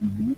Mhm.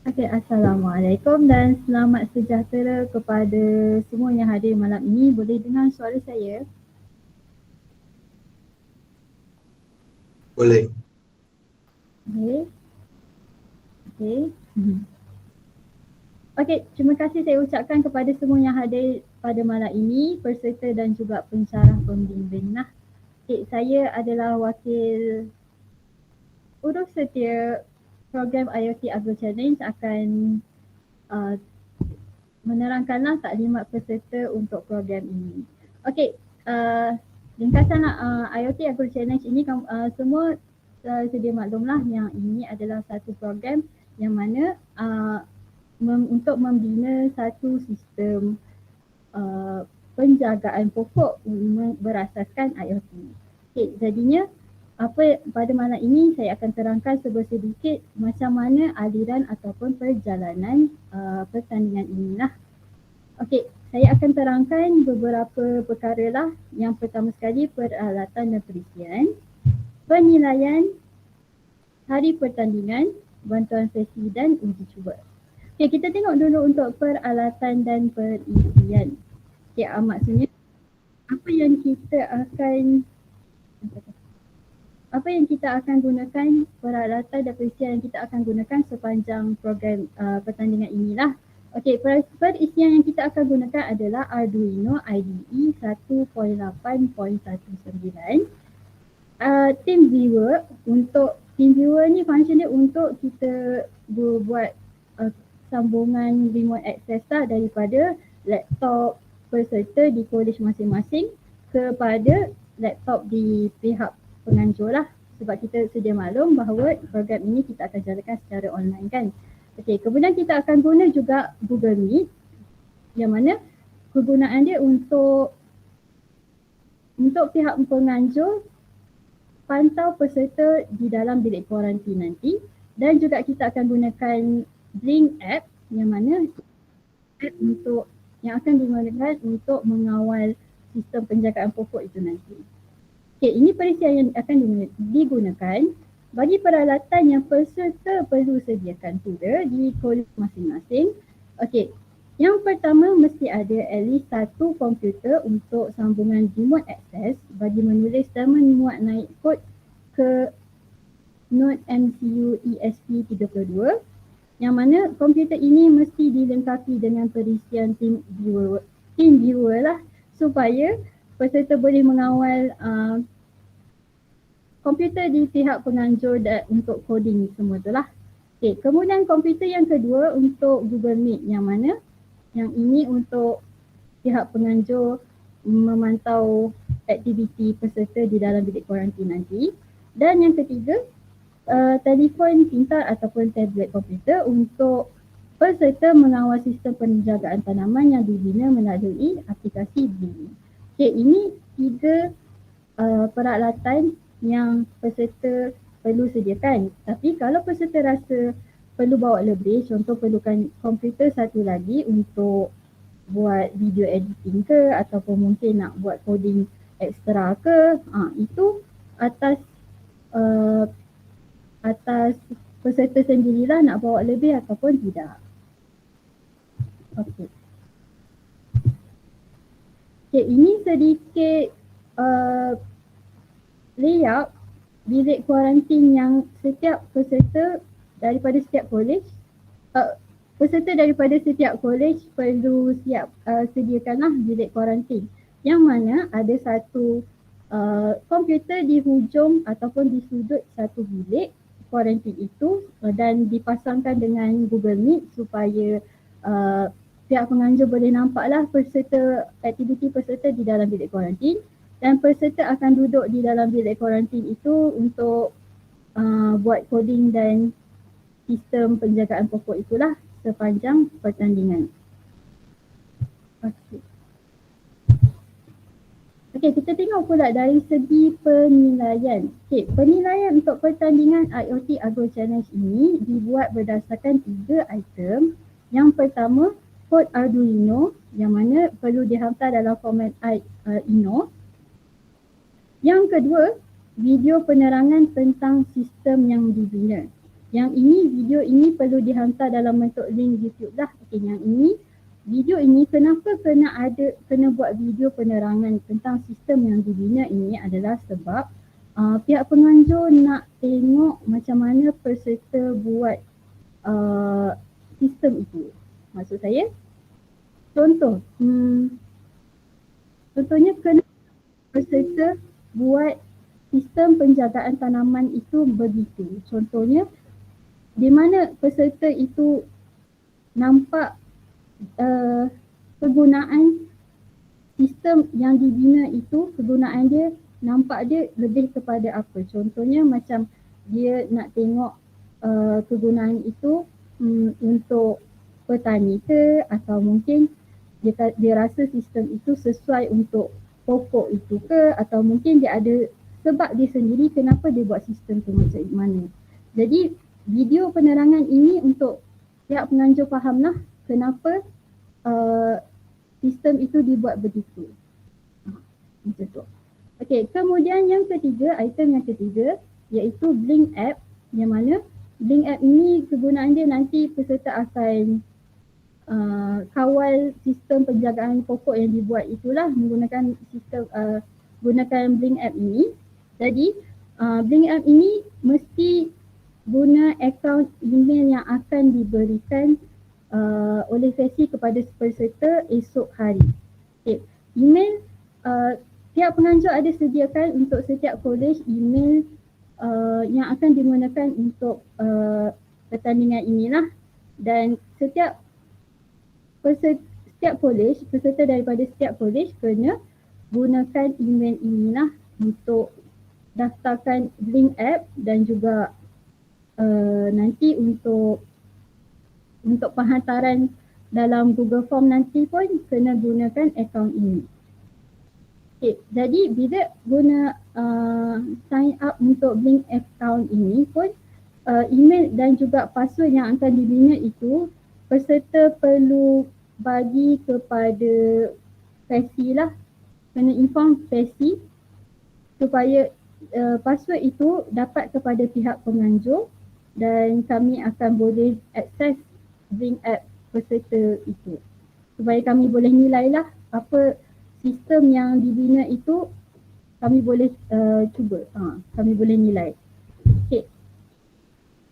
Okay, Assalamualaikum dan selamat sejahtera kepada semua yang hadir malam ini. Boleh dengar suara saya? Boleh. Okay. Okay. Okey, terima kasih saya ucapkan kepada semua yang hadir pada malam ini, peserta dan juga pensyarah pembimbing. Okay, saya adalah wakil urus setia program IoT Agro Challenge akan uh, menerangkanlah taklimat peserta untuk program ini. Okey, ringkasan IoT Agro Challenge ini semua sedia maklumlah yang ini adalah satu program yang mana untuk membina satu sistem penjagaan pokok berasaskan IoT. Okay, jadinya pada malam ini saya akan terangkan sedikit macam mana aliran ataupun perjalanan pertandingan inilah. Okey, saya akan terangkan beberapa perkara lah. Yang pertama sekali peralatan dan perisian, penilaian, hari pertandingan, bantuan sesi dan uji cuba. Okey, kita tengok dulu untuk peralatan dan perisian. Okey, maksudnya apa yang kita akan gunakan peralatan dan perisian yang kita akan gunakan sepanjang program pertandingan inilah. Okey, perisian yang kita akan gunakan adalah Arduino IDE 1.8.19. TeamViewer ni function dia untuk kita buat sambungan remote access lah daripada laptop peserta di college masing-masing kepada laptop di pihak penganjur lah, sebab kita sedia maklum bahawa program ini kita akan jalankan secara online kan. Okey, kemudian kita akan guna juga Google Meet yang mana kegunaan dia untuk pihak penganjur pantau peserta di dalam bilik kuarantin nanti, dan juga kita akan gunakan Blink app yang mana app yang akan digunakan untuk mengawal sistem penjagaan pokok itu nanti. Okey, ini perisian yang akan digunakan bagi peralatan yang peserta perlu sediakan pula di kolej masing-masing. Okey, yang pertama mesti ada at least satu komputer untuk sambungan remote access bagi menulis dan memuat naik kod ke Node MCU ESP32, yang mana komputer ini mesti dilengkapi dengan perisian TeamViewer lah, supaya peserta boleh mengawal komputer di pihak penganjur untuk coding semua tu lah. Okay, kemudian komputer yang kedua untuk Google Meet yang mana yang ini untuk pihak penganjur memantau aktiviti peserta di dalam bilik kuarantin nanti. Dan yang ketiga, telefon pintar ataupun tablet komputer untuk peserta mengawal sistem penjagaan tanaman yang dibina melalui aplikasi Blink. Okay, ini tiga peralatan yang peserta perlu sediakan. Tapi kalau peserta rasa perlu bawa lebih, contoh perlukan komputer satu lagi untuk buat video editing ke ataupun mungkin nak buat coding ekstra ke, itu atas uh, atas peserta sendirilah nak bawa lebih ataupun tidak. Okey. Okay, ini sedikit layout bilik kuarantin yang setiap peserta daripada setiap kolej peserta daripada setiap kolej perlu sediakanlah bilik kuarantin, yang mana ada satu komputer di hujung ataupun di sudut satu bilik kuarantin itu dan dipasangkan dengan Google Meet supaya pihak penganjur boleh nampaklah aktiviti peserta di dalam bilik kuarantin, dan peserta akan duduk di dalam bilik kuarantin itu untuk buat coding dan sistem penjagaan pokok itulah sepanjang pertandingan. Okey, kita tengok pula dari segi penilaian. Okey, penilaian untuk pertandingan IoT Agro Challenge ini dibuat berdasarkan 3 item. Yang pertama, kod Arduino yang mana perlu dihantar dalam format INO. Yang kedua, video penerangan tentang sistem yang dibina. Yang ini, video ini perlu dihantar dalam bentuk link YouTube lah. Okey, yang ini, video ini kenapa kena buat video penerangan tentang sistem yang dibina ini adalah sebab pihak penganjur nak tengok macam mana peserta buat sistem itu. Maksud saya, contohnya kena peserta buat sistem penjagaan tanaman itu begitu. Contohnya, di mana peserta itu nampak kegunaan sistem yang dibina itu, kegunaan dia nampak dia lebih kepada apa. Contohnya macam dia nak tengok kegunaan itu untuk petani ke, atau mungkin dia rasa sistem itu sesuai untuk pokok itu ke, atau mungkin dia ada sebab dia sendiri kenapa dia buat sistem tu macam mana. Jadi video penerangan ini untuk pihak penganjur fahamlah kenapa sistem itu dibuat begitu. Macam tu. Okey, kemudian item yang ketiga iaitu Blink App, yang mana Blink App ini kegunaan dia nanti peserta akan kawal sistem penjagaan pokok yang dibuat itulah menggunakan gunakan Blink App ini. Jadi Blink App ini mesti guna akaun email yang akan diberikan oleh sesi kepada peserta esok hari. Okay. Email pihak penganjur ada sediakan untuk setiap college email yang akan digunakan untuk pertandingan inilah, dan setiap college, peserta daripada setiap college kena gunakan email inilah untuk daftarkan Blink App, dan juga nanti untuk penghantaran dalam Google Form nanti pun kena gunakan akaun ini. Okay, jadi bila guna sign up untuk Blink account ini pun email dan juga password yang akan dibina itu peserta perlu bagi kepada sesi lah, kena inform sesi supaya password itu dapat kepada pihak penganjur, dan kami akan boleh akses Blink App peserta itu supaya kami boleh nilai lah apa sistem yang dibina itu, kami boleh cuba, kami boleh nilai. Okay.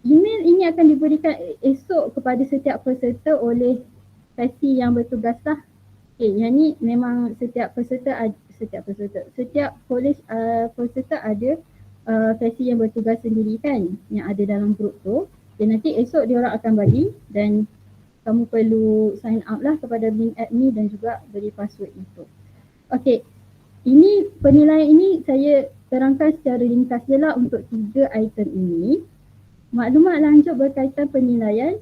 Email ini akan diberikan esok kepada setiap peserta oleh sesi yang bertugas lah. Okay, yang ni memang setiap college peserta ada sesi yang bertugas sendiri kan, yang ada dalam grup tu. Dan nanti esok diorang akan bagi, dan kamu perlu sign up lah kepada Blink App ni dan juga beri password itu. Okey, ini penilaian ini saya terangkan secara ringkas je lah untuk 3 item ini. Maklumat lanjut berkaitan penilaian,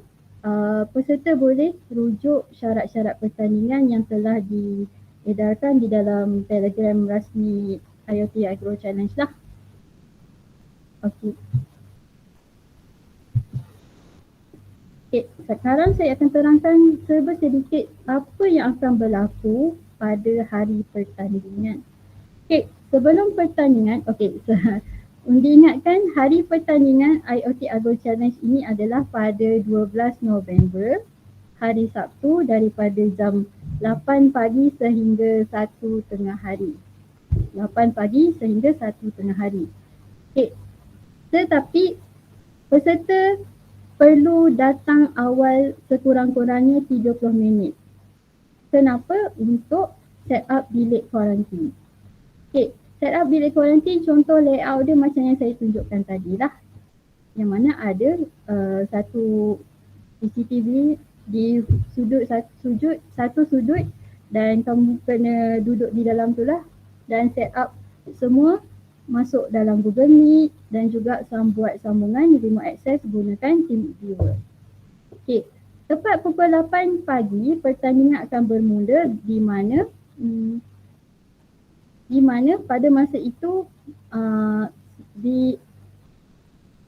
peserta boleh rujuk syarat-syarat pertandingan yang telah diedarkan di dalam Telegram rasmi IoT Agro Challenge lah. Okey. Okay, sekarang saya akan terangkan sedikit apa yang akan berlaku pada hari pertandingan. Okay, sebelum pertandingan, diingatkan hari pertandingan IoT Agro Challenge ini adalah pada 12 November, hari Sabtu, daripada jam 8 pagi sehingga 1 tengah hari. 8 pagi sehingga 1 tengah hari. Okay, tetapi peserta perlu datang awal sekurang-kurangnya 30 minit. Kenapa? Untuk set up bilik kuarantin. Okay, set up bilik kuarantin, contoh layout dia macam yang saya tunjukkan tadi lah. Yang mana ada satu CCTV di satu sudut dan kamu kena duduk di dalam tu lah dan set up semua masuk dalam Google Meet dan juga buat sambungan remote access gunakan TeamViewer. Okey, tepat pukul 8 pagi pertandingan akan bermula di mana pada masa itu di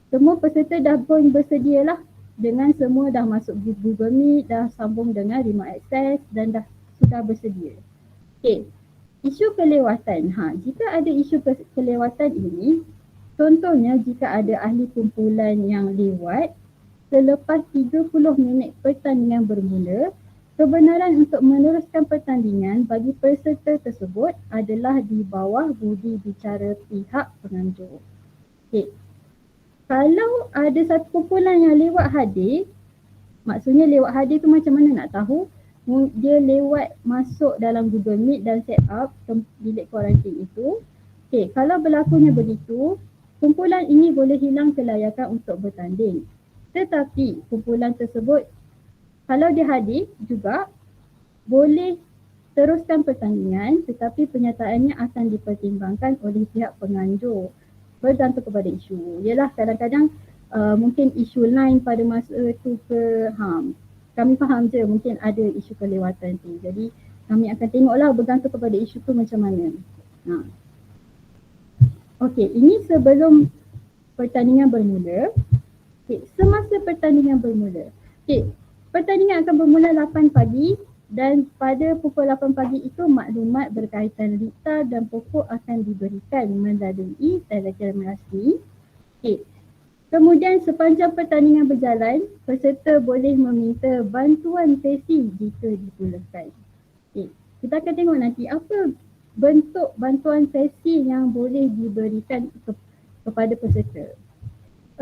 semua peserta dah pun bersedia lah dengan semua dah masuk di Google Meet, dah sambung dengan remote access dan dah sudah bersedia. Okey, isu kelewatan. Jika ada isu kelewatan ini, contohnya jika ada ahli kumpulan yang lewat selepas 30 minit pertandingan bermula, kebenaran untuk meneruskan pertandingan bagi peserta tersebut adalah di bawah budi bicara pihak penganjur. Okey. Kalau ada satu kumpulan yang lewat hadir, maksudnya lewat hadir tu macam mana nak tahu? Dia lewat masuk dalam Google Meet dan set up bilik kuarantin itu. Okey, kalau berlakunya begitu, kumpulan ini boleh hilang kelayakan untuk bertanding. Tetapi kumpulan tersebut kalau dia hadir juga boleh teruskan pertandingan, tetapi penyertaannya akan dipertimbangkan oleh pihak penganjur bergantung kepada isu. Yalah, kadang-kadang mungkin isu lain pada masa tu kami faham je mungkin ada isu kelewatan tu. Jadi kami akan tengoklah bergantung kepada isu tu macam mana. Okey, ini sebelum pertandingan bermula. Okey, semasa pertandingan bermula. Okey, pertandingan akan bermula 8 pagi dan pada pukul 8 pagi itu maklumat berkaitan lita dan pokok akan diberikan melalui telegram rasmi. Okey. Kemudian sepanjang pertandingan berjalan, peserta boleh meminta bantuan sesi jika diperlukan. Okey. Kita akan tengok nanti apa bentuk bantuan sesi yang boleh diberikan kepada peserta.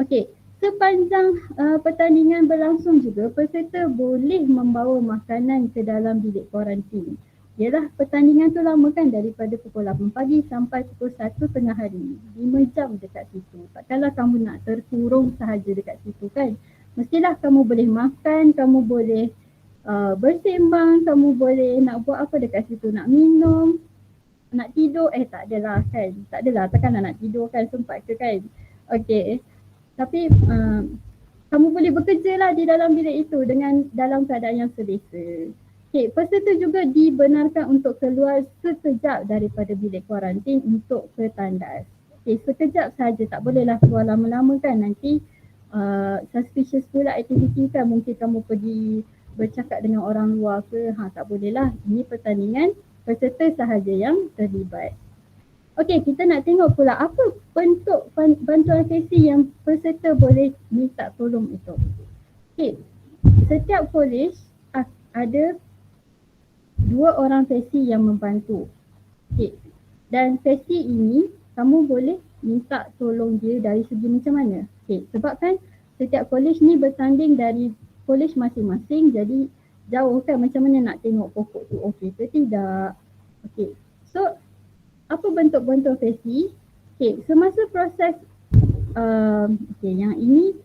Okey. Sepanjang pertandingan berlangsung juga, peserta boleh membawa makanan ke dalam bilik kuarantin. Yalah, pertandingan tu lama kan, daripada pukul 8 pagi sampai pukul 1 tengah hari. 5 jam dekat situ. Takkanlah kamu nak terkurung sahaja dekat situ kan. Mestilah kamu boleh makan, kamu boleh bersembang, kamu boleh nak buat apa dekat situ, nak minum, nak tidur. Tak adalah kan. Tak adalah, takkanlah nak tidur kan, sempat ke kan. Okey. Tapi kamu boleh bekerja lah di dalam bilik itu dengan dalam keadaan yang selesa. Okay, peserta juga dibenarkan untuk keluar sekejap daripada bilik kuarantin untuk ke tandas. Okay, sekejap saja, tak bolehlah keluar lama-lama kan, nanti suspicious pula aktiviti kan, mungkin kamu pergi bercakap dengan orang luar ke, tak bolehlah. Ini pertandingan peserta sahaja yang terlibat. Okey, kita nak tengok pula apa bentuk bantuan sesi yang peserta boleh minta tolong itu. Okey, setiap kolej ada 2 orang sesi yang membantu. Okey, dan sesi ini kamu boleh minta tolong dia dari segi macam mana? Okey, sebab kan setiap kolej ni bertanding dari kolej masing-masing, jadi jauh kan, macam mana nak tengok pokok tu okey ke tidak. Okey, so apa bentuk bantuan sesi? Okey, semasa proses yang ini,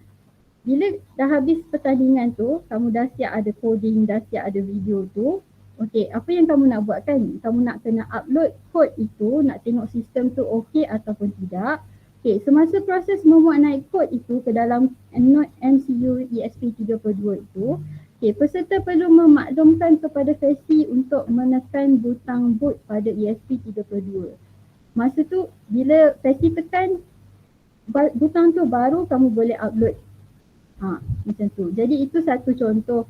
bila dah habis pertandingan tu, kamu dah siap ada coding, dah siap ada video tu. Okey, apa yang kamu nak buat kan? Kamu nak kena upload kod itu, nak tengok sistem tu okey ataupun tidak. Okey, semasa proses memuat naik kod itu ke dalam Node MCU ESP32 itu, okey, peserta perlu memaklumkan kepada sesi untuk menekan butang boot pada ESP32. Masa tu bila sesi tekan butang tu, baru kamu boleh upload. Macam tu. Jadi itu satu contoh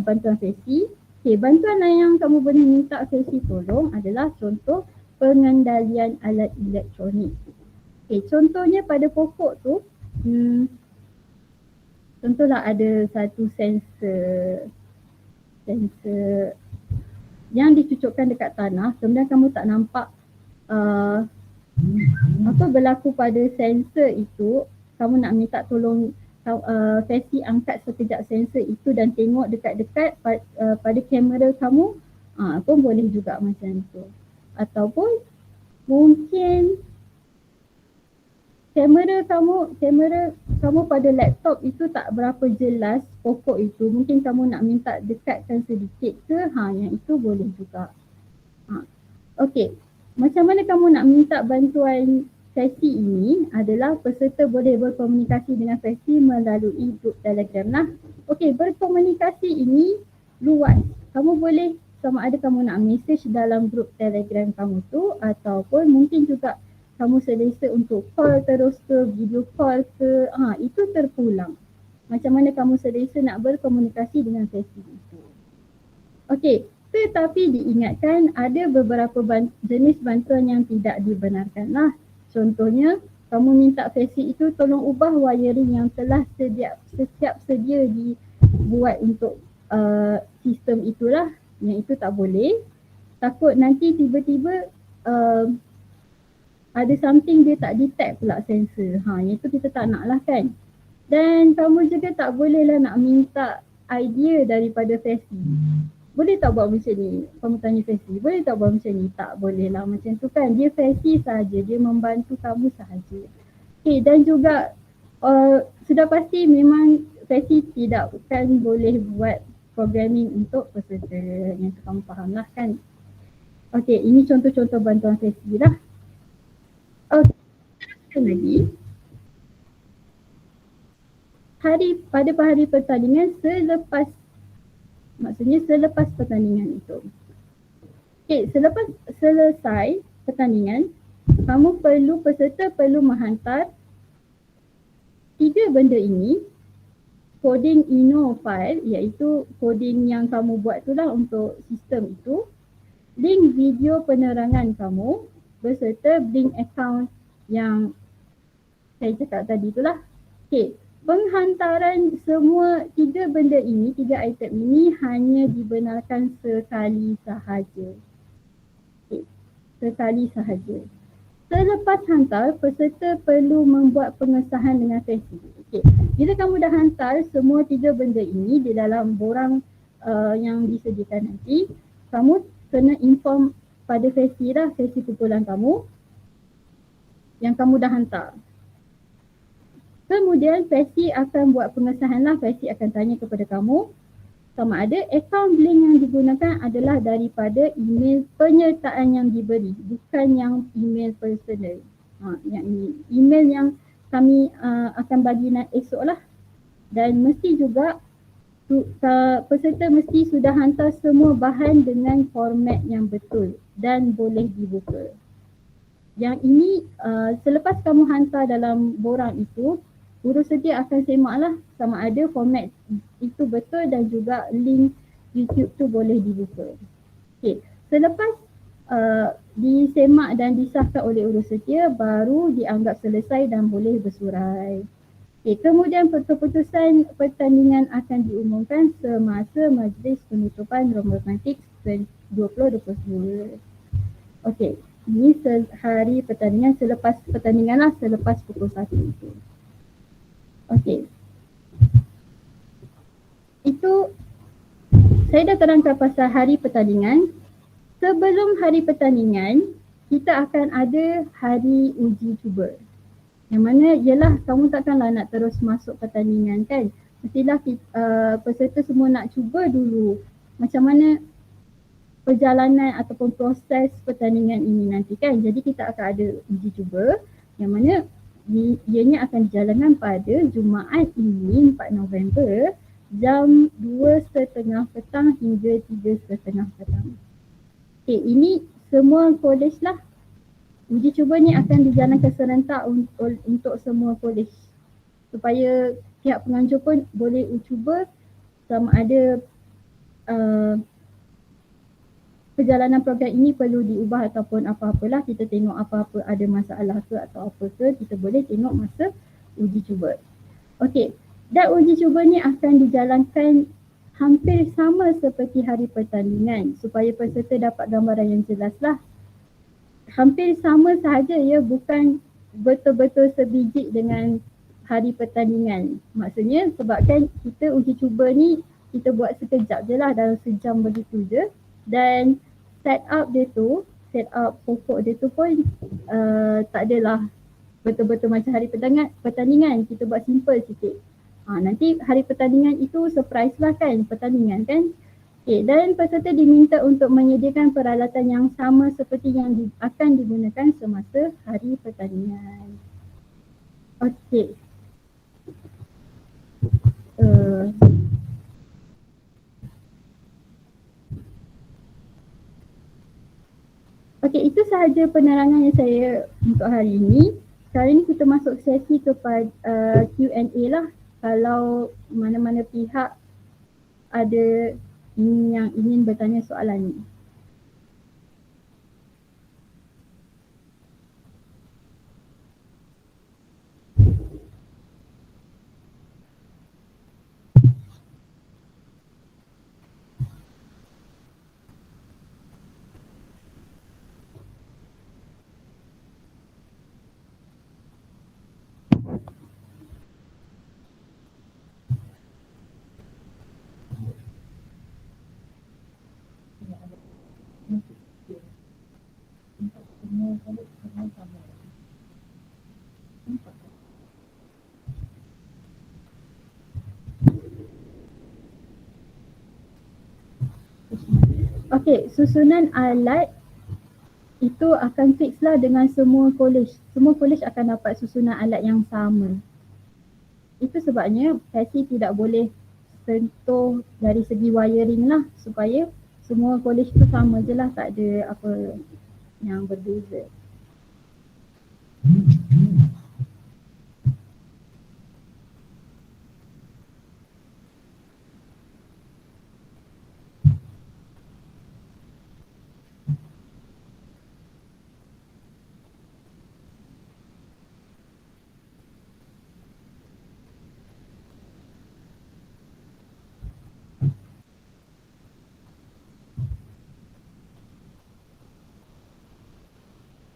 bantuan sesi. Okay, bantuan lain yang kamu boleh minta sesi tolong adalah contoh pengendalian alat elektronik. Okay, contohnya pada pokok tu, contohlah ada satu sensor yang dicucukkan dekat tanah, kemudian kamu tak nampak apa berlaku pada sensor itu. Kamu nak minta tolong sesi angkat sekejap sensor itu dan tengok dekat-dekat pada kamera kamu, pun boleh juga macam tu. Ataupun mungkin kamera kamu pada laptop itu tak berapa jelas pokok itu, mungkin kamu nak minta dekatkan sedikit ke, yang itu boleh juga. Okey, macam mana kamu nak minta bantuan sesi ini adalah peserta boleh berkomunikasi dengan sesi melalui grup Telegram lah. Okey, berkomunikasi ini luas. Kamu boleh sama ada kamu nak message dalam grup Telegram kamu tu ataupun mungkin juga kamu selesa untuk call terus ke, video call ke, itu terpulang. Macam mana kamu selesa nak berkomunikasi dengan sesi itu. Okey, tetapi diingatkan ada beberapa jenis bantuan yang tidak dibenarkan lah. Contohnya, kamu minta sesi itu tolong ubah wiring yang telah setiap sedia dibuat untuk sistem itulah. Yang itu tak boleh. Takut nanti tiba-tiba ada something dia tak detect pula sensor. Yang itu kita tak nak lah kan. Dan kamu juga tak boleh lah nak minta idea daripada sesi. Boleh tak buat macam ni? Kamu tanya sesi, boleh tak buat macam ni? Tak boleh lah macam tu kan. Dia sesi sahaja, dia membantu kamu sahaja. Okay, dan juga sudah pasti memang sesi tidak kan boleh buat programming untuk peserta. Yang tu kamu faham lah kan. Okay, ini contoh-contoh bantuan sesi lah. Okay, sekali lagi. Pada hari pertandingan selepas pertandingan itu. Okay, selepas selesai pertandingan, peserta perlu menghantar 3 benda ini, coding Ino file iaitu coding yang kamu buat tu lah untuk sistem itu, link video penerangan kamu beserta link account yang saya cakap tadi tu lah. Okay, penghantaran semua 3 benda ini, 3 item ini hanya dibenarkan sekali sahaja. Okay, sekali sahaja. Selepas hantar, peserta perlu membuat pengesahan dengan sesi. Okay. Bila kamu dah hantar semua 3 benda ini di dalam borang yang disediakan nanti, kamu kena inform pada sesi lah, sesi kumpulan kamu yang kamu dah hantar. Kemudian sesi akan buat pengesahan lah, sesi akan tanya kepada kamu sama ada akaun link yang digunakan adalah daripada email penyertaan yang diberi, bukan yang email personal. Yang ini email yang kami akan bagi esok lah. Dan mesti juga peserta mesti sudah hantar semua bahan dengan format yang betul dan boleh dibuka. Yang ini selepas kamu hantar dalam borang itu, urusedia akan semak lah sama ada format itu betul dan juga link YouTube tu boleh dibuka. Okay. Selepas disemak dan disahkan oleh urusedia, baru dianggap selesai dan boleh bersurai. Okay. Kemudian keputusan pertandingan akan diumumkan semasa majlis penutupan Romantik 2022. Okay. Ini hari pertandingan, selepas pertandingan lah, selepas pukul 1 itu. Okey. Itu saya dah terangkan pasal hari pertandingan. Sebelum hari pertandingan, kita akan ada hari uji cuba. Yang mana ialah kamu takkanlah nak terus masuk pertandingan kan. Mestilah peserta semua nak cuba dulu macam mana perjalanan ataupun proses pertandingan ini nanti kan. Jadi kita akan ada uji cuba yang mana ianya akan dijalankan pada Jumaat ini 4 November jam 2.30 petang hingga 3.30 petang. Okay, ini semua kolej lah. Uji cuba ni akan dijalankan serentak untuk semua kolej supaya pihak penganjur pun boleh cuba sama ada perjalanan program ini perlu diubah ataupun apa-apalah, kita tengok apa-apa ada masalah ke atau apa ke, kita boleh tengok masa uji cuba. Okey, dan uji cuba ni akan dijalankan hampir sama seperti hari pertandingan supaya peserta dapat gambaran yang jelas lah. Hampir sama sahaja ya, bukan betul-betul sebiji dengan hari pertandingan. Maksudnya sebabkan kita uji cuba ni kita buat sekejap je lah, dalam sejam begitu je. Dan set up pokok dia tu pun tak adalah betul-betul macam hari pertandingan kita buat simple sikit. Nanti hari pertandingan itu surprise lah kan, pertandingan kan. Okay, dan peserta diminta untuk menyediakan peralatan yang sama seperti yang akan digunakan semasa hari pertandingan. Okey. Okey, itu sahaja penerangan yang saya untuk hari ini. Sekarang ni kita masuk sesi kepada Q&A lah. Kalau mana-mana pihak ada yang ingin bertanya soalan ni. Okey, susunan alat itu akan fix lah dengan semua college. Semua college akan dapat susunan alat yang sama. Itu sebabnya PASI tidak boleh sentuh dari segi wiring lah supaya semua college tu sama je lah, tak ada apa yang berbeza.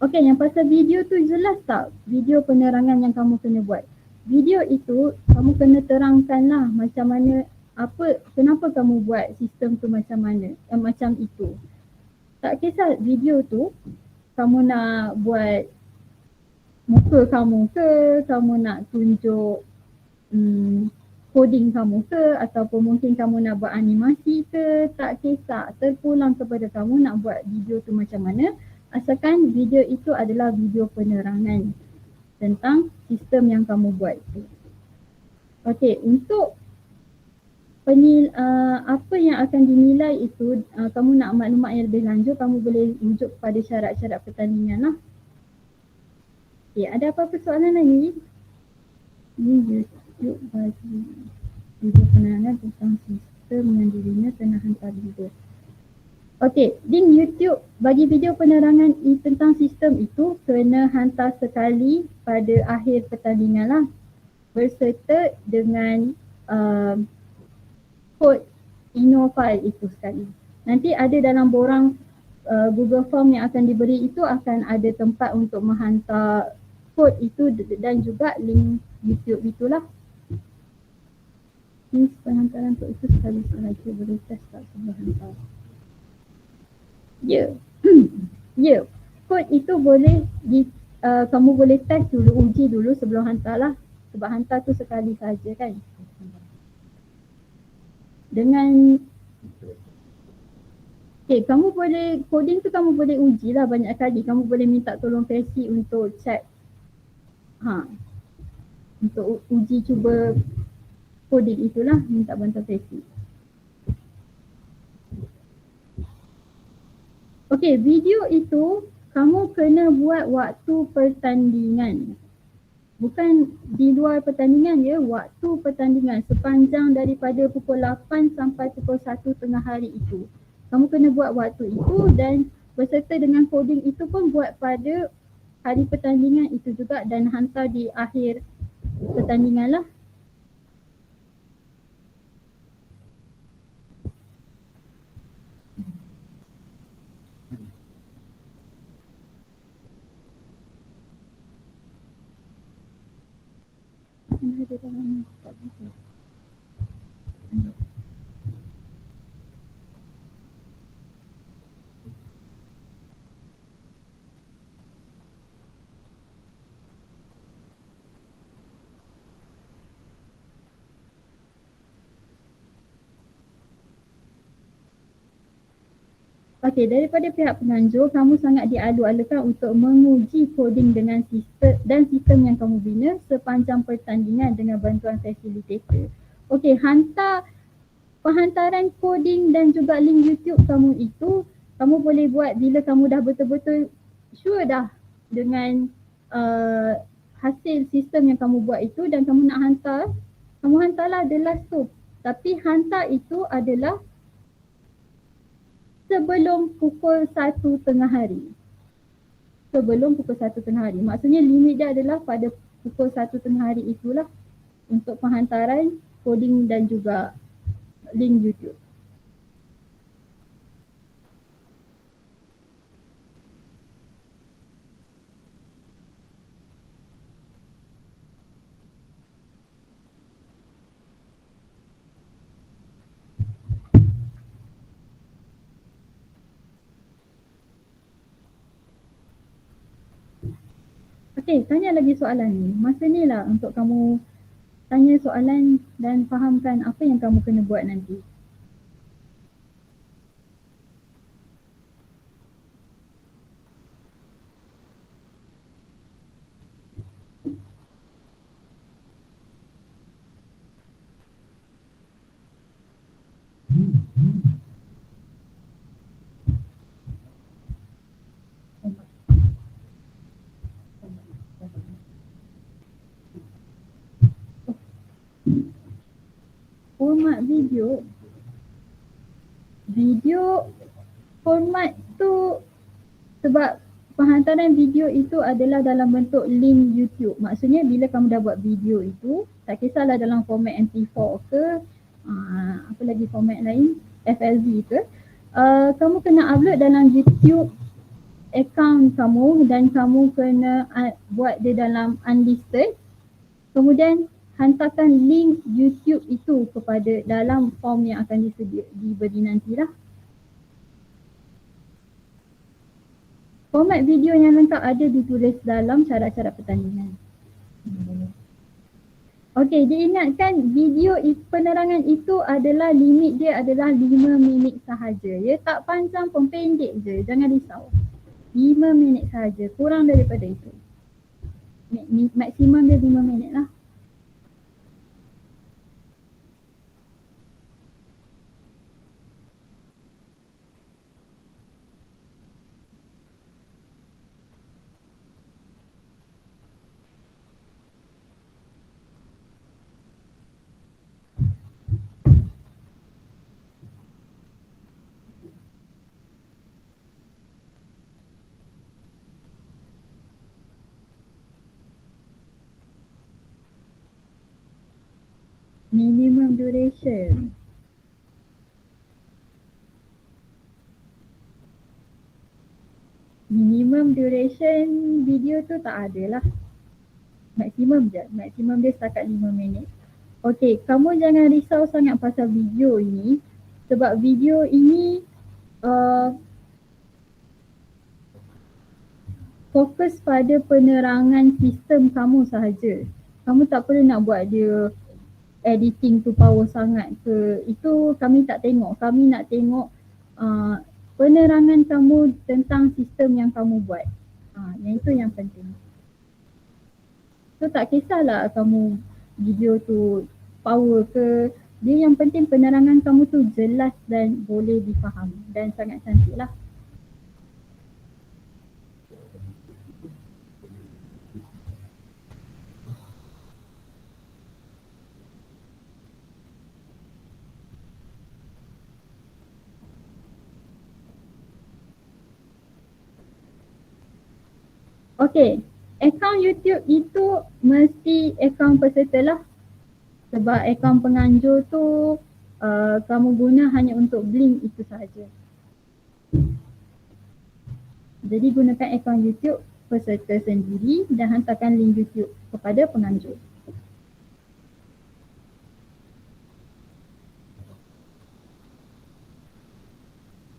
Okey, yang pasal video tu jelas tak? Video penerangan yang kamu kena buat. Video itu kamu kena terangkan lah macam mana, kenapa kamu buat sistem tu macam mana, macam itu. Tak kisah video tu kamu nak buat muka kamu ke, kamu nak tunjuk coding kamu ke, ataupun mungkin kamu nak buat animasi ke, tak kisah. Terpulang kepada kamu nak buat video tu macam mana, asalkan video itu adalah video penerangan tentang sistem yang kamu buat itu. Okey, untuk apa yang akan dinilai itu, kamu nak maklumat yang lebih lanjut, kamu boleh rujuk kepada syarat-syarat pertandingan lah. Okay, ada apa-apa soalan lagi? Ini YouTube bagi video penerangan tentang sistem yang dibina kena hantar video. Okey, link YouTube bagi video penerangan tentang sistem itu kena hantar sekali pada akhir pertandingan lah, berserta dengan kod Inno file itu sekali. Nanti ada dalam borang Google Form yang akan diberi itu akan ada tempat untuk menghantar kod itu dan juga link YouTube itulah. Ini penghantaran kod itu sekali sahaja, boleh test tak sebelum hantar. Ya. Ya. Kod itu boleh kamu boleh test dulu, uji dulu sebelum hantar lah. Sebab hantar tu sekali saja kan. Dengan kamu boleh, coding tu kamu boleh uji lah banyak kali. Kamu boleh minta tolong Pesi untuk check. Untuk uji cuba coding itulah, minta bantuan Pesi. Okey, video itu kamu kena buat waktu pertandingan. Bukan di luar pertandingan ya, waktu pertandingan sepanjang daripada pukul 8 sampai pukul 1 tengah hari itu. Kamu kena buat waktu itu dan berserta dengan coding itu pun buat pada hari pertandingan itu juga dan hantar di akhir pertandingan lah. Okey, daripada pihak penganjur, kamu sangat dialu-alukan untuk menguji koding dengan sistem yang kamu bina sepanjang pertandingan dengan bantuan fasilitator. Okey, penghantaran koding dan juga link YouTube kamu itu, kamu boleh buat bila kamu dah betul-betul sure dah dengan hasil sistem yang kamu buat itu dan kamu nak hantar, kamu hantarlah the last tu. Tapi hantar itu adalah sebelum pukul 1 tengah hari. Sebelum pukul 1 tengah hari. Maksudnya limit dia adalah pada pukul 1 tengah hari itulah untuk penghantaran coding dan juga link YouTube. Okey, tanya lagi soalan ni. Masa ni lah untuk kamu tanya soalan dan fahamkan apa yang kamu kena buat nanti. Format video format tu sebab penghantaran video itu adalah dalam bentuk link YouTube. Maksudnya bila kamu dah buat video itu, tak kisahlah dalam format MP4 ke, apa lagi format lain, FLV ke, kamu kena upload dalam YouTube account kamu dan kamu kena buat dia dalam unlisted. Kemudian hantarkan link YouTube itu kepada dalam form yang akan diberi nantilah. Format video yang lengkap ada ditulis dalam syarat-syarat pertandingan. Okey, diingatkan video penerangan itu adalah limit dia adalah 5 minit sahaja. Ya, tak panjang pun, pendek je, jangan risau. 5 minit sahaja, kurang daripada itu. Maksimum dia 5 minit lah. Minimum duration. Minimum duration video tu tak ada lah. Maksimum je. Maksimum dia setakat 5 minit. Okey, kamu jangan risau sangat pasal video ini. Sebab video ini fokus pada penerangan sistem kamu sahaja. Kamu tak perlu nak buat dia editing tu power sangat ke. Itu kami tak tengok. Kami nak tengok penerangan kamu tentang sistem yang kamu buat. Yang itu yang penting. So tak kisahlah kamu video tu power ke. Dia yang penting penerangan kamu tu jelas dan boleh difaham dan sangat cantik lah. Okey, akaun YouTube itu mesti akaun peserta lah. Sebab akaun penganjur tu kamu guna hanya untuk link itu sahaja. Jadi gunakan akaun YouTube peserta sendiri dan hantarkan link YouTube kepada penganjur.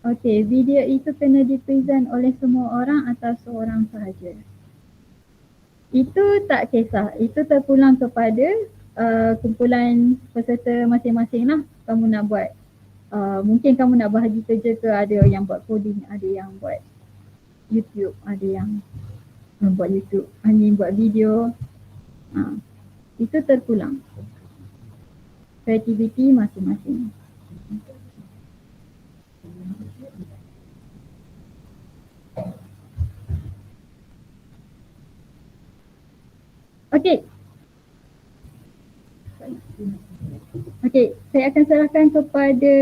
Okey, video itu kena dipresent oleh semua orang atau seorang sahaja. Itu tak kisah, itu terpulang kepada kumpulan peserta masing-masing lah. Kamu nak buat mungkin kamu nak bahagi kerja ke, ada yang buat coding, ada yang buat YouTube, ada yang buat YouTube, ada yang buat video. Itu terpulang kreativiti masing-masing. Okey. Okey, saya akan serahkan kepada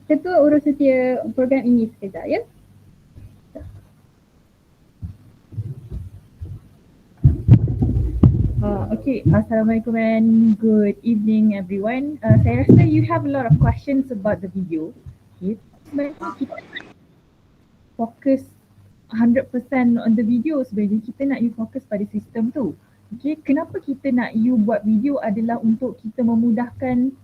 ketua urusantia program ini sekejap ya. Okay, Assalamualaikum and good evening everyone. Saya rasa you have a lot of questions about the video. Okay, sebenarnya kita fokus 100% on the video, sebenarnya kita nak you fokus pada sistem tu. Okay, kenapa kita nak you buat video adalah untuk kita memudahkan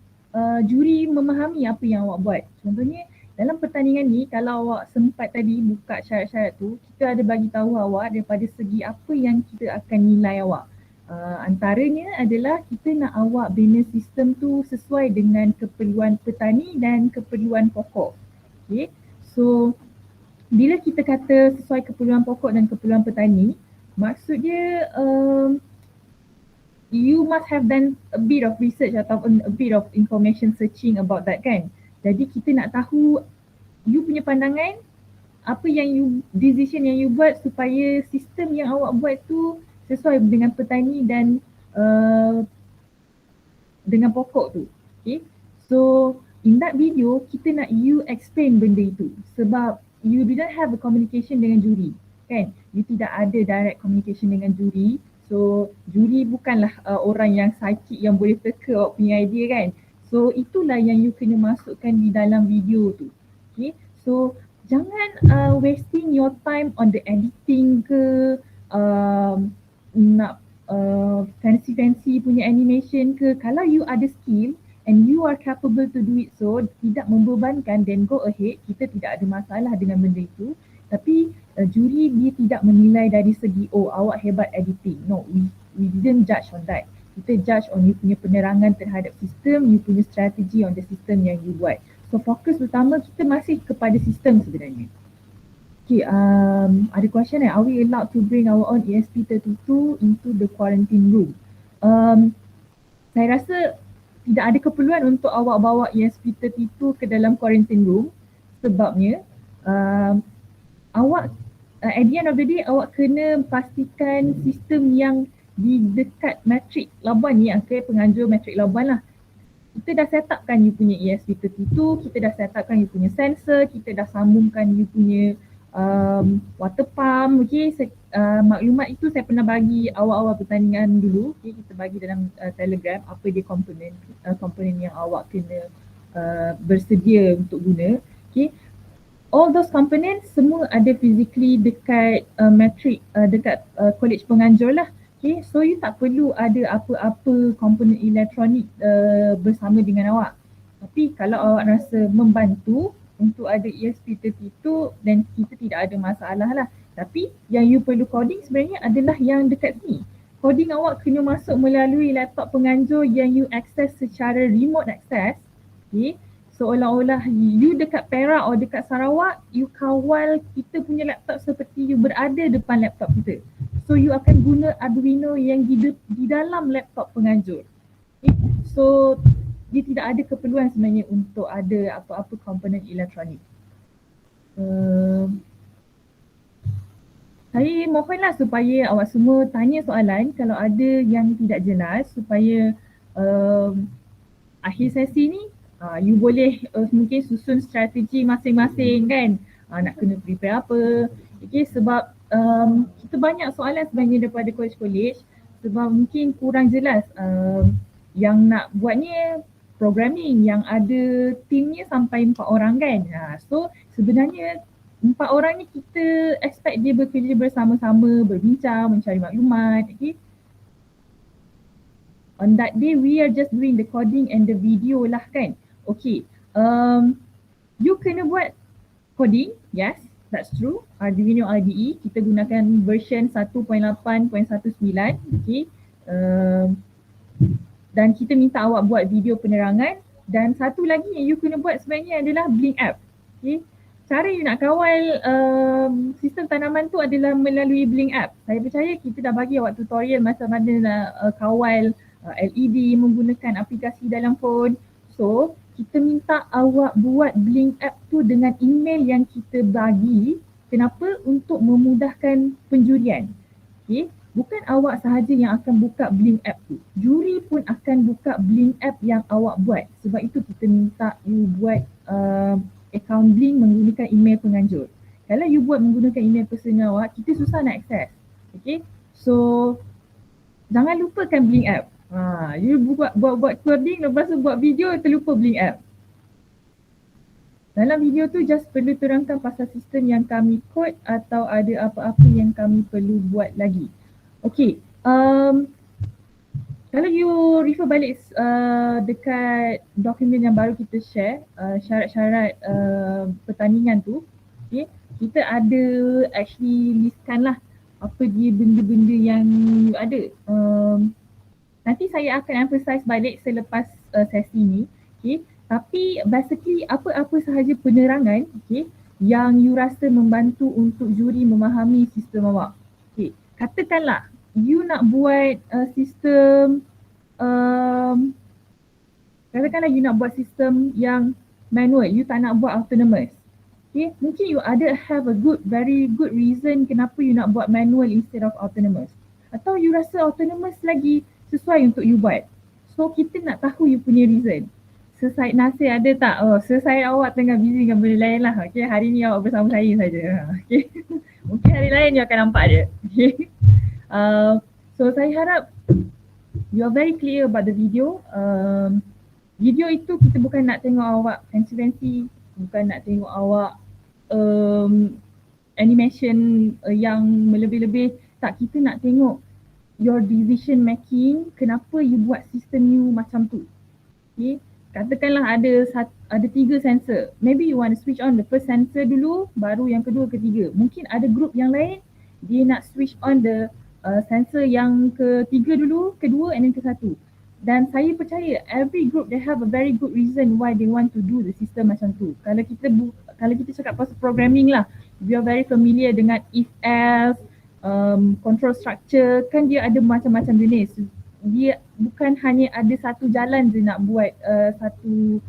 juri memahami apa yang awak buat. Contohnya dalam pertandingan ni, kalau awak sempat tadi buka syarat-syarat tu, kita ada bagi tahu awak daripada segi apa yang kita akan nilai awak. Antaranya adalah kita nak awak bina sistem tu sesuai dengan keperluan petani dan keperluan pokok. Okay, so bila kita kata sesuai keperluan pokok dan keperluan petani, maksud dia you must have done a bit of research ataupun a bit of information searching about that kan. Jadi kita nak tahu you punya pandangan, apa yang you, decision yang you buat supaya sistem yang awak buat tu sesuai dengan petani dan dengan pokok tu. Okay, so in that video kita nak you explain benda itu sebab you didn't have a communication dengan juri kan. You tidak ada direct communication dengan juri. So juri bukanlah orang yang psychic yang boleh teka awak punya idea kan. So itulah yang you kena masukkan di dalam video tu. Okay, so jangan wasting your time on the editing ke, nak fancy punya animation ke. Kalau you ada skill and you are capable to do it, so tidak membebankan, then go ahead. Kita tidak ada masalah dengan benda itu. Tapi juri dia tidak menilai dari segi oh awak hebat editing. No, we didn't judge on that. Kita judge on you punya penerangan terhadap sistem, you punya strategi on the system yang you buat. So fokus utama kita masih kepada sistem sebenarnya. Okay, ada question are we allowed to bring our own ESP32 into the quarantine room? Saya rasa tidak ada keperluan untuk awak bawa ESP32 ke dalam quarantine room sebabnya awak at the end of the day awak kena pastikan sistem yang di dekat matrik labuan ni, penganjur matrik labuan lah. Kita dah set upkan you punya ESP32, kita dah set upkan you punya sensor, kita dah sambungkan you punya water pump. Okay, maklumat itu saya pernah bagi awal-awal pertandingan dulu. Okay, kita bagi dalam Telegram apa dia komponen yang awak kena bersedia untuk guna. Okay, all those components semua ada physically dekat matrik dekat college penganjur lah. Okay, so you tak perlu ada apa-apa komponen elektronik bersama dengan awak. Tapi kalau awak rasa membantu untuk ada ESP32 dan kita tidak ada masalah lah. Tapi yang you perlu coding sebenarnya adalah yang dekat sini. Coding awak kena masuk melalui laptop penganjur yang you access secara remote access. Okay, seolah-olah you dekat Perak atau dekat Sarawak, you kawal kita punya laptop seperti you berada depan laptop kita. So you akan guna Arduino yang di dalam laptop penganjur. Okay, so dia tidak ada keperluan sebenarnya untuk ada apa-apa komponen elektronik. Saya mohonlah supaya awak semua tanya soalan kalau ada yang tidak jelas supaya akhir sesi ni you boleh mungkin susun strategi masing-masing kan. Nak kena prepare apa. Okay, sebab kita banyak soalan sebenarnya daripada college-college sebab mungkin kurang jelas yang nak buatnya programming, yang ada timnya sampai 4 orang kan. So sebenarnya 4 orang ni kita expect dia bekerja bersama-sama, berbincang, mencari maklumat. Okay. On that day we are just doing the coding and the video lah kan. Okay, you kena buat coding, yes, that's true. Arduino IDE, kita gunakan version 1.8.19, okay. Dan kita minta awak buat video penerangan. Dan satu lagi yang you kena buat sebenarnya adalah Blink app. Okay. Cara you nak kawal sistem tanaman tu adalah melalui Blink app. Saya percaya kita dah bagi awak tutorial macam mana nak kawal LED menggunakan aplikasi dalam phone. So, kita minta awak buat Blink app tu dengan email yang kita bagi. Kenapa? Untuk memudahkan penjurian. Okay. Bukan awak sahaja yang akan buka Blink app tu. Juri pun akan buka Blink app yang awak buat. Sebab itu kita minta you buat account Blink menggunakan email penganjur. Kalau you buat menggunakan email personal awak, kita susah nak access. Okay. So, jangan lupakan Blink app. You buat coding, lepas tu buat video, terlupa Blink app. Dalam video tu just perlu terangkan pasal sistem yang kami code atau ada apa-apa yang kami perlu buat lagi. Okay, kalau you refer balik dekat dokumen yang baru kita share, syarat-syarat pertandingan tu, okay, kita ada actually listkan lah apa dia benda-benda yang you ada. Nanti saya akan emphasize balik selepas sesi ni, okay. Tapi basically apa-apa sahaja penerangan, okay, yang you rasa membantu untuk juri memahami sistem awak. Okay, katakanlah you nak buat sistem katakanlah you nak buat sistem yang manual, you tak nak buat autonomous. Okay, mungkin you have a very good reason kenapa you nak buat manual instead of autonomous. Atau you rasa autonomous lagi sesuai untuk you buat. So kita nak tahu you punya reason. Sir Nasir ada tak? Oh, Sir awak tengah busy dengan benda lain lah. Okay, hari ni awak bersama saya saja. Okay. Mungkin hari lain you akan nampak dia. Okay. So saya harap you are very clear about the video. Video itu kita bukan nak tengok awak fancy, bukan nak tengok awak animation yang melebih-lebih. Tak, kita nak tengok your decision making, kenapa you buat sistem you macam tu. Okay. Katakanlah ada 3 sensor. Maybe you want to switch on the first sensor dulu, baru yang kedua, ketiga. Mungkin ada group yang lain, dia nak switch on the sensor yang ketiga dulu, kedua and then ke satu. Dan saya percaya every group they have a very good reason why they want to do the system macam tu. Kalau kita cakap pasal programming lah, we are very familiar dengan if else, control structure, kan dia ada macam-macam jenis. Dia bukan hanya ada satu jalan je nak buat satu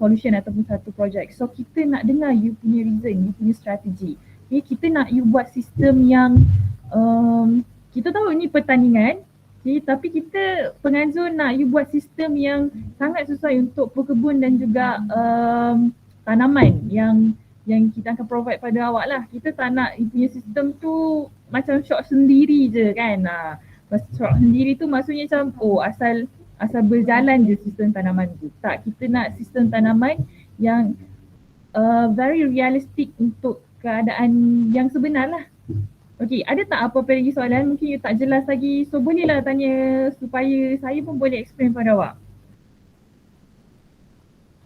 solution ataupun satu project. So kita nak dengar you punya reason, you punya strategi. Okay, kita nak you buat sistem yang kita tahu ini pertandingan, okay, tapi kita penganjur nak you buat sistem yang sangat sesuai untuk pekebun dan juga tanaman yang kita akan provide pada awak lah. Kita tak nak you punya sistem tu macam shop sendiri je kan. Shop sendiri tu maksudnya macam asal berjalan je sistem tanaman tu. Tak, kita nak sistem tanaman yang very realistic untuk keadaan yang sebenar lah. Okay, ada tak apa-apa lagi soalan? Mungkin you tak jelas lagi, so bolehlah tanya supaya saya pun boleh explain pada awak.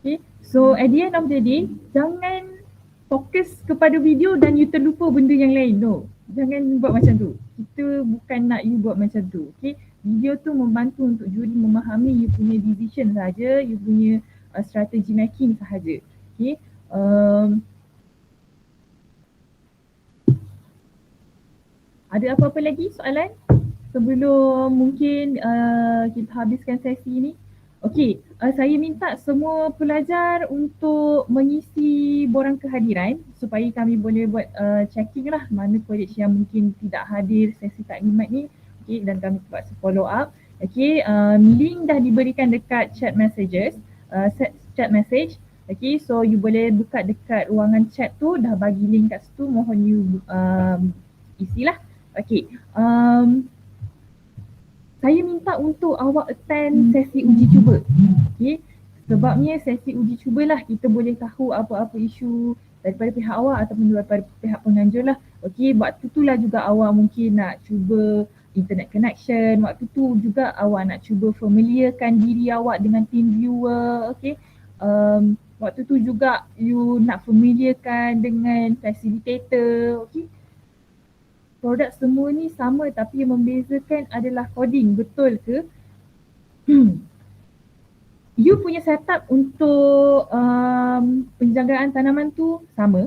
Okay, so at the end of the day, jangan fokus kepada video dan you terlupa benda yang lain. No, jangan buat macam tu. Kita bukan nak you buat macam tu. Okay, video tu membantu untuk juri memahami you punya decision sahaja, you punya strategy making sahaja. Okay, ada apa-apa lagi soalan sebelum mungkin kita habiskan sesi ini? Okey, saya minta semua pelajar untuk mengisi borang kehadiran supaya kami boleh buat checking lah mana college yang mungkin tidak hadir sesi taklimat ni. Okey, dan kami buat follow up. Okey, link dah diberikan dekat chat messages, chat message. Okey, so you boleh buka dekat ruangan chat tu, dah bagi link kat situ, mohon you isilah. Okey, saya minta untuk awak attend sesi uji cuba. Okay. Sebabnya sesi uji cuba lah kita boleh tahu apa-apa isu daripada pihak awak ataupun daripada pihak penganjur lah. Okay, waktu tu lah juga awak mungkin nak cuba internet connection. Waktu tu juga awak nak cuba familiarkan diri awak dengan team viewer. Okay. Waktu tu juga you nak familiarkan dengan facilitator. Okay. Produk semua ni sama tapi yang membezakan adalah coding, betul ke? you punya setup untuk penjagaan tanaman tu sama.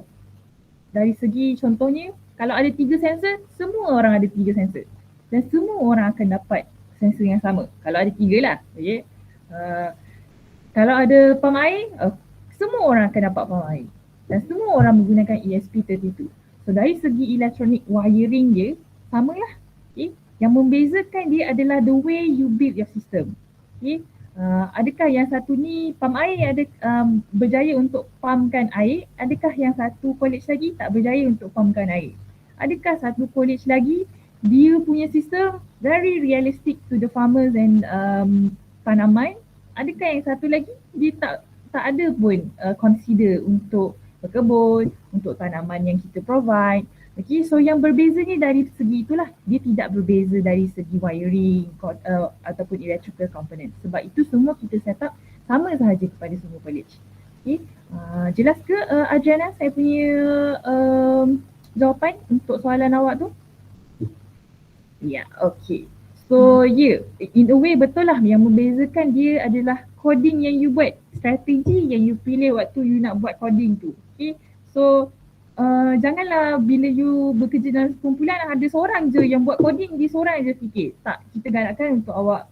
Dari segi contohnya, kalau ada 3 sensor, semua orang ada 3 sensor. Dan semua orang akan dapat sensor yang sama. Kalau ada 3 lah. Okay. Kalau ada pam air, semua orang akan dapat pam air. Dan semua orang menggunakan ESP32. So dari segi electronic wiring dia, samalah. Okay. Yang membezakan dia adalah the way you build your system. Okay. Adakah yang satu ni pam air ada berjaya untuk pumpkan air, adakah yang satu college lagi tak berjaya untuk pumpkan air? Adakah satu college lagi dia punya sistem very realistic to the farmers and tanaman, adakah yang satu lagi dia tak ada pun consider untuk berkebun, untuk tanaman yang kita provide. Okay, so yang berbezanya dari segi itulah, dia tidak berbeza dari segi wiring ataupun electrical component. Sebab itu semua kita set up sama sahaja kepada semua college. Okay, jelas ke Adriana saya punya jawapan untuk soalan awak tu? Ya, yeah, okay. So in a way betul lah, yang membezakan dia adalah coding yang you buat, strategi yang you pilih waktu you nak buat coding tu. Okay, so janganlah bila you bekerja dalam sekumpulan ada seorang je yang buat coding, dia seorang je fikir. Tak, kita galakkan untuk awak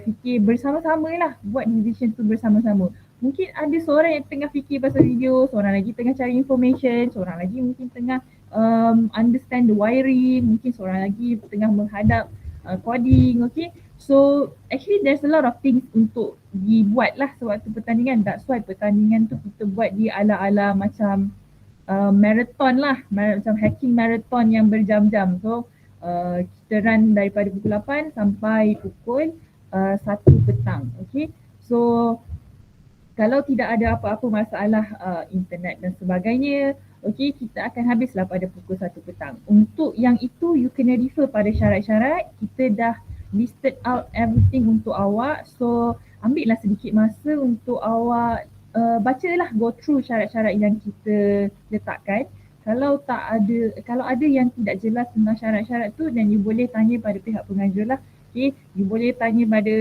fikir bersama-sama lah, buat decision tu bersama-sama. Mungkin ada seorang yang tengah fikir pasal video, seorang lagi tengah cari information, seorang lagi mungkin tengah understand the wiring, mungkin seorang lagi tengah menghadap coding, okay. So actually there's a lot of things untuk dibuat lah sewaktu pertandingan. That's why pertandingan tu kita buat di ala-ala macam marathon lah, macam hacking marathon yang berjam-jam. So kita run daripada pukul 8 sampai pukul 1 petang. Okay, so kalau tidak ada apa-apa masalah internet dan sebagainya, okay, kita akan habislah pada pukul 1 petang. Untuk yang itu you kena refer pada syarat-syarat, kita dah listed out everything untuk awak. So ambillah sedikit masa untuk awak bacalah, go through syarat-syarat yang kita letakkan. Kalau ada yang tidak jelas tentang syarat-syarat tu, dan you boleh tanya pada pihak pengajar lah. Okay, you boleh tanya pada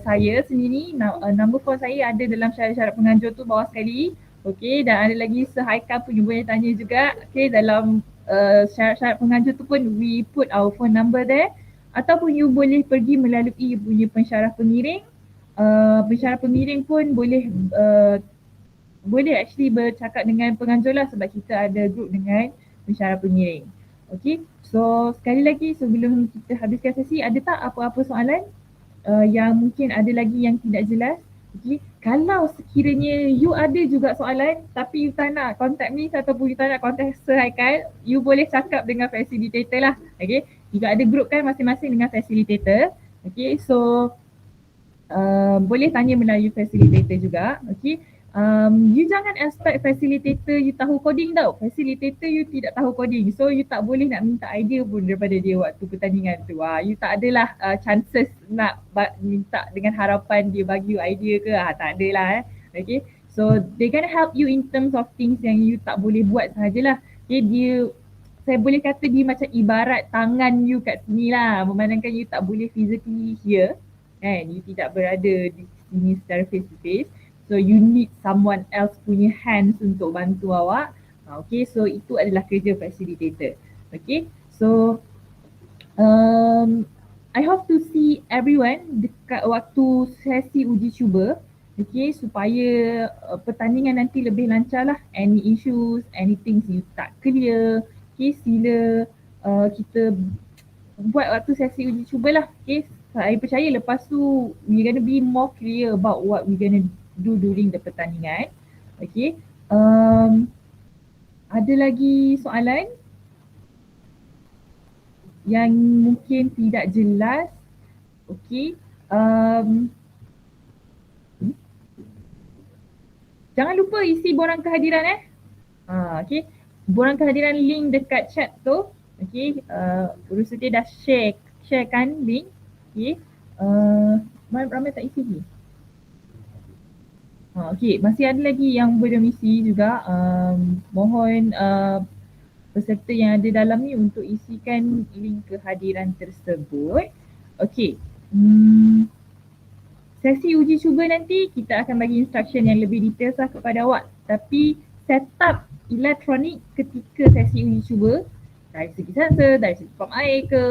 saya sendiri, number phone saya ada dalam syarat-syarat pengajar tu bawah sekali. Okay, dan ada lagi Haikal pun you boleh tanya juga. Okay, dalam syarat-syarat pengajar tu pun we put our phone number there. Ataupun you boleh pergi melalui you punya pensyarah pengiring. Pensyarah pengiring pun boleh actually bercakap dengan penganjur lah, sebab kita ada group dengan pensyarah pengiring. Okay, so sekali lagi sebelum kita habiskan sesi, ada tak apa-apa soalan yang mungkin ada lagi yang tidak jelas? Okay, kalau sekiranya you ada juga soalan tapi you tak nak contact me ataupun you tak nak contact Sir Haikal, you boleh cakap dengan facilitator lah. Okay, juga ada group kan masing-masing dengan facilitator. Okay, so boleh tanya melalui facilitator juga. Okay, you jangan expect facilitator you tahu coding tau. Facilitator you tidak tahu coding, so you tak boleh nak minta idea pun daripada dia waktu pertandingan tu. You tak adalah chances nak minta dengan harapan dia bagi you idea ke, tak adalah. Okay, so they gonna help you in terms of things yang you tak boleh buat sahajalah. Okay, saya boleh kata dia macam ibarat tangan you kat sini lah, memandangkan you tak boleh physically here kan, you tidak berada di sini secara face to face, so you need someone else punya hands untuk bantu awak. Okay, so itu adalah kerja facilitator. Okay, so I hope to see everyone dekat waktu sesi uji cuba. Okay, supaya pertandingan nanti lebih lancar lah. Any issues, anything you tak clear, okay, sila kita buat waktu sesi uji cuba lah. Okay, saya percaya lepas tu we're gonna be more clear about what we're gonna do during the pertandingan. Okay, ada lagi soalan yang mungkin tidak jelas? Okay, jangan lupa isi borang kehadiran okay, borang kehadiran link dekat chat tu. Okay, Guru Setia dah sharekan link. Okay, ramai tak isi lagi? Okay, masih ada lagi yang belum isi juga. Mohon peserta yang ada dalam ni untuk isikan link kehadiran tersebut. Okay, Sesi uji cuba nanti kita akan bagi instruction yang lebih detail kepada awak. Tapi setup elektronik ketika sesi uji cuba dari segi sensor, dari segi pump air ke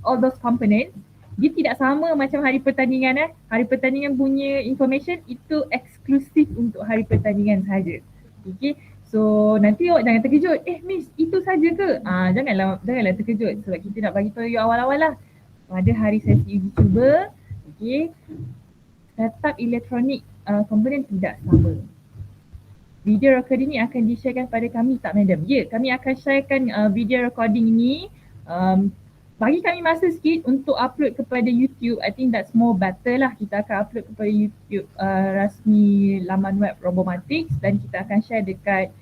all those components, dia tidak sama macam hari pertandingan. Hari pertandingan punya information itu eksklusif untuk hari pertandingan saja. Okay. So nanti awak jangan terkejut. Miss, itu saja ke? Janganlah terkejut sebab kita nak bagi tahu you awal-awal lah. Pada hari sesi uji cuba, okay, setup elektronik komponen tidak sama. Video recording ni akan di-sharekan pada kami tak madam? Ya, kami akan sharekan video recording ni. Bagi kami masa sikit untuk upload kepada YouTube. I think that's more better lah. Kita akan upload kepada YouTube rasmi laman web Robomatic dan kita akan share dekat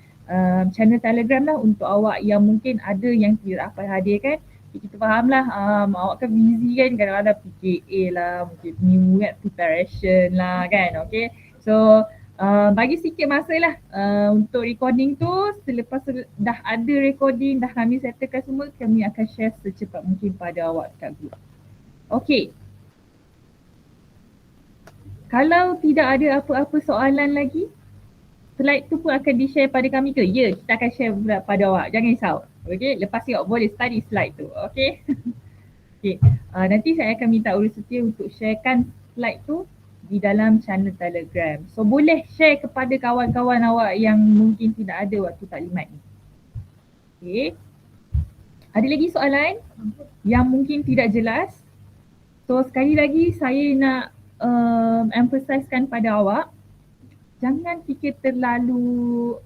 channel Telegram lah untuk awak yang mungkin ada yang tidak dapat hadir kan. Kita faham lah, awak kan busy kan, kadang-kadang PKA lah, mungkin new preparation lah kan, okay. So bagi sikit masa lah untuk recording tu. Selepas dah ada recording, dah kami settlekan semua, kami akan share secepat mungkin pada awak kat group. Okay. Kalau tidak ada apa-apa soalan lagi, slide tu pun akan di-share pada kami ke? Ya, kita akan share pula pada awak, jangan risau. Okay, lepas ni awak boleh study slide tu, okay. Okay, nanti saya akan minta Urus Setia untuk sharekan slide tu di dalam channel Telegram. So boleh share kepada kawan-kawan awak yang mungkin tidak ada waktu taklimat ni. Okay. Ada lagi soalan yang mungkin tidak jelas? So sekali lagi saya nak emphasizekan pada awak, jangan fikir terlalu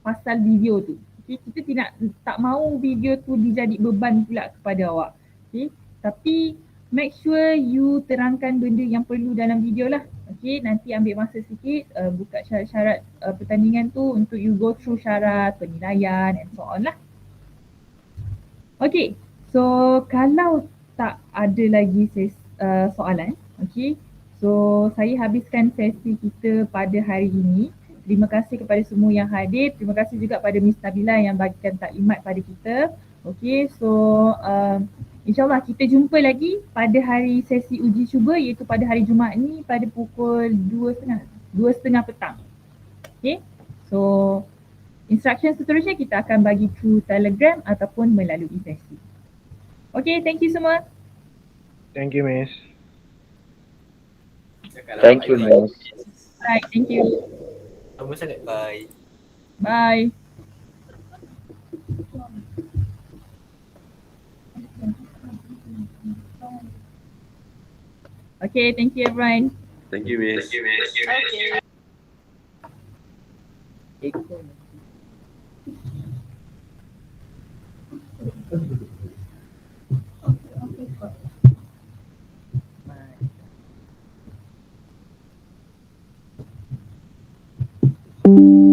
pasal video tu. Okay. Kita tak mahu video tu dijadi beban pula kepada awak. Okay. Tapi make sure you terangkan benda yang perlu dalam video lah. Okay, nanti ambil masa sikit buka syarat-syarat pertandingan tu untuk you go through syarat, penilaian and so on lah. Okay, so kalau tak ada lagi soalan, okay, so saya habiskan sesi kita pada hari ini. Terima kasih kepada semua yang hadir. Terima kasih juga pada Miss Nabila yang bagikan taklimat pada kita. Okay, so InsyaAllah kita jumpa lagi pada hari sesi uji cuba iaitu pada hari Jumaat ni pada pukul 2.30 petang. Okay, so instruction seterusnya kita akan bagi through Telegram ataupun melalui sesi. Okay, thank you semua. Thank you, Miss. Thank you, Miss. Right, thank you. Lama sangat, bye. Bye. Okay, thank you everyone. Thank you, Miss. Okay. Bye.